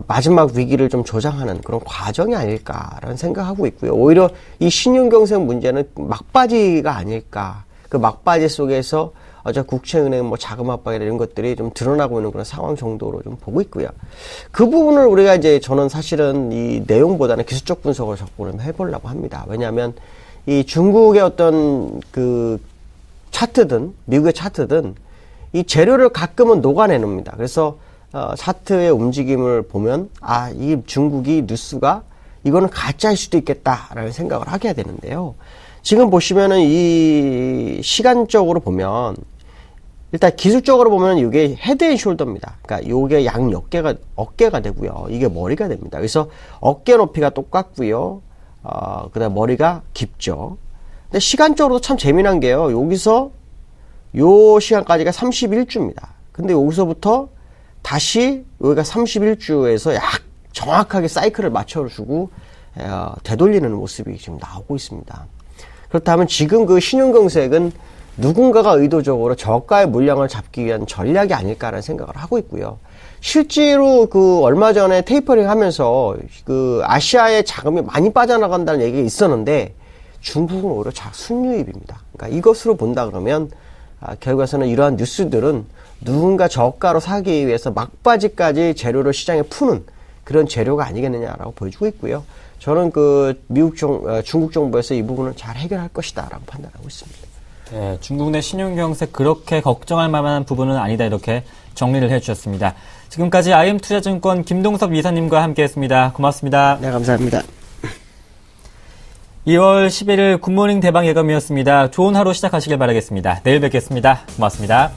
S5: 마지막 위기를 좀 조장하는 그런 과정이 아닐까라는 생각하고 있고요. 오히려 이 신용경색 문제는 막바지가 아닐까. 그 막바지 속에서 국채은행 뭐 자금 압박이나 이런 것들이 좀 드러나고 있는 그런 상황 정도로 좀 보고 있고요. 그 부분을 우리가 이제 저는 사실은 이 내용보다는 기술적 분석을 접근을 해보려고 합니다. 왜냐하면 이 중국의 어떤 그 차트든 미국의 차트든 이 재료를 가끔은 녹아내놓습니다. 그래서 차트의 움직임을 보면 이 중국이 뉴스가 이거는 가짜일 수도 있겠다라는 생각을 하게 되는데요. 지금 보시면은 이 시간적으로 보면 일단 기술적으로 보면 이게 헤드 앤 숄더입니다. 그러니까 이게 양 어깨가 되고요. 이게 머리가 됩니다. 그래서 어깨 높이가 똑같고요. 그다음 머리가 깊죠. 근데 시간적으로도 참 재미난 게요. 여기서 요 시간까지가 31주입니다. 근데 여기서부터 다시 여기가 31주에서 정확하게 사이클을 맞춰주고 되돌리는 모습이 지금 나오고 있습니다. 그렇다면 지금 그 신용경색은 누군가가 의도적으로 저가의 물량을 잡기 위한 전략이 아닐까라는 생각을 하고 있고요. 실제로 그 얼마 전에 테이퍼링 하면서 그 아시아의 자금이 많이 빠져나간다는 얘기가 있었는데 중국은 오히려 순유입입니다. 그러니까 이것으로 본다 그러면 결국에서는 이러한 뉴스들은 누군가 저가로 사기 위해서 막바지까지 재료를 시장에 푸는 그런 재료가 아니겠느냐라고 보여주고 있고요. 저는 그 중국 정부에서 이 부분을 잘 해결할 것이다라고 판단하고 있습니다.
S1: 네, 중국 내 신용경색 그렇게 걱정할 만한 부분은 아니다 이렇게 정리를 해주셨습니다. 지금까지 IM투자증권 김동석 이사님과 함께했습니다. 고맙습니다.
S5: 네, 감사합니다.
S1: 2월 11일 굿모닝 대박 예감이었습니다. 좋은 하루 시작하시길 바라겠습니다. 내일 뵙겠습니다. 고맙습니다.